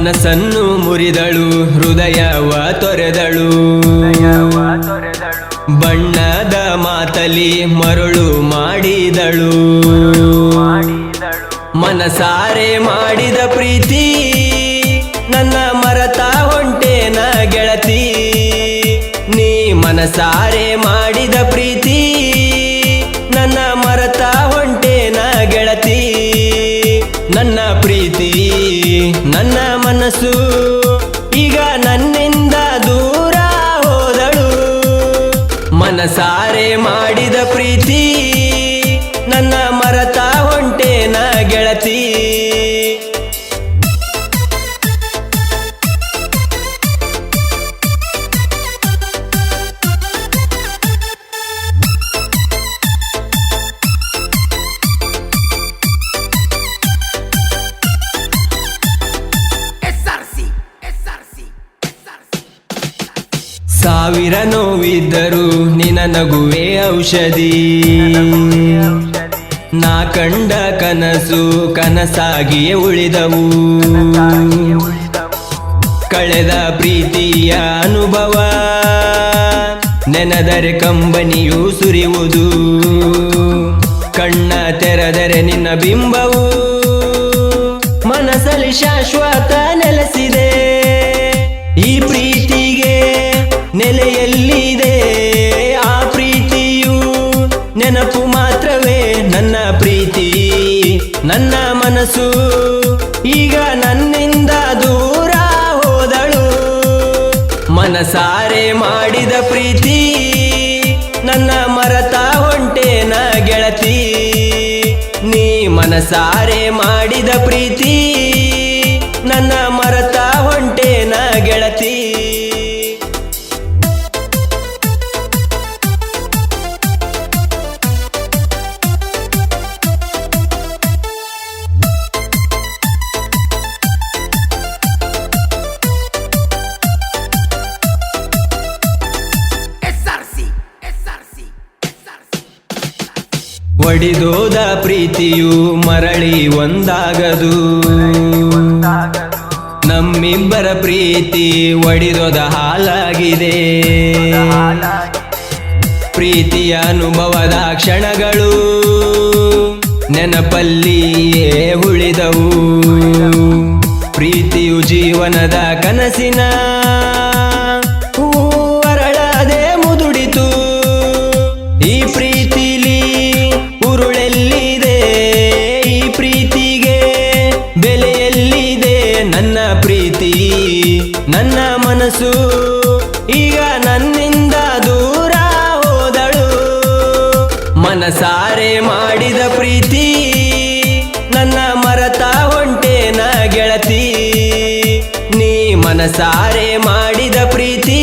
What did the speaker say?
ಮನಸ್ಸನ್ನು ಮುರಿದಳು ಹೃದಯವ ತೊರೆದಳು ಬಣ್ಣದ ಮಾತಲಿ ಮರುಳು ಮಾಡಿದಳು ಮನಸಾರೆ ಮಾಡಿದ ಪ್ರೀತಿ ನನ್ನ ಮರತ ಹೊಂಟೇನ ಗೆಳತಿ ನೀ ಮನಸಾರೆ ಮಾಡಿದ ಪ್ರೀತಿ ನನ್ನ ಮರತ ಹೊಂಟೇನ ಗೆಳತಿ ನನ್ನ ಪ್ರೀತಿ ನನ್ನ ಮನಸ್ಸು ಈಗ ನನ್ನಿಂದ ದೂರ ಹೋದಳು ಮನಸಾರೆ ಮಾಡಿದ ಪ್ರೀತಿ ನನ್ನ ಮರತ ಹೊಂಟೇನ ಗೆಳತಿ ಸಾವಿರ ನೋವಿದ್ದರೂ ನಿನ ನಗುವೆ ಔಷಧಿ ನಾ ಕಂಡ ಕನಸು ಕನಸಾಗಿಯೇ ಉಳಿದವು ಕಳೆದ ಪ್ರೀತಿಯ ಅನುಭವ ನೆನೆದರೆ ಕಂಬನಿಯು ಸುರಿಯುವುದು ಕಣ್ಣ ತೆರೆದರೆ ನಿನ್ನ ಬಿಂಬವು ಮನಸ್ಸಲ್ಲಿ ಶಾಶ್ವತ ನೆಲೆಸಿದೆ ಈ ಪ್ರೀತಿಗೆ ನೆಲೆಯಲ್ಲಿದೆ ಆ ಪ್ರೀತಿಯು ನೆನಪು ಮಾತ್ರವೇ ನನ್ನ ಪ್ರೀತಿ ನನ್ನ ಮನಸ್ಸು ಈಗ ನನ್ನಿಂದ ದೂರ ಹೋದಳು ಮನಸಾರೆ ಮಾಡಿದ ಪ್ರೀತಿ ನನ್ನ ಮರತ ಹೊಂಟೇನ ಗೆಳತಿ ನೀ ಮನಸಾರೆ ಮಾಡಿದ ಪ್ರೀತಿ ನನ್ನ ಮರತ ಹೊಂಟೇನ ಗೆಳತಿ ಒಡಿದೋದ ಪ್ರೀತಿಯು ಮರಳಿ ಒಂದಾಗದು ನಮ್ಮಿಬ್ಬರ ಪ್ರೀತಿ ಒಡಿದೋದ ಹಾಲಾಗಿದೆ ಪ್ರೀತಿಯ ಅನುಭವದ ಕ್ಷಣಗಳು ನೆನಪಲ್ಲಿಯೇ ಉಳಿದವು ಪ್ರೀತಿಯು ಜೀವನದ ಕನಸಿನ ಅರಳದೆ ಮುದುಡಿತು ಈ ಪ್ರೀತಿಲಿ ಉರುಳೆಲ್ಲಿದೆ ಈ ಪ್ರೀತಿಗೆ ಬೆಲೆಯಲ್ಲಿದೆ ನನ್ನ ಪ್ರೀತಿ ನನ್ನ ಮನಸ್ಸು ಈಗ ನನ್ನಿಂದ ದೂರ ಹೋದಳು ಮನಸಾರೆ ಮಾಡಿದ ಪ್ರೀತಿ ನನ್ನ ಮರತ ಹೊಂಟೇನ ಗೆಳತಿ ನೀ ಮನಸಾರೆ ಮಾಡಿದ ಪ್ರೀತಿ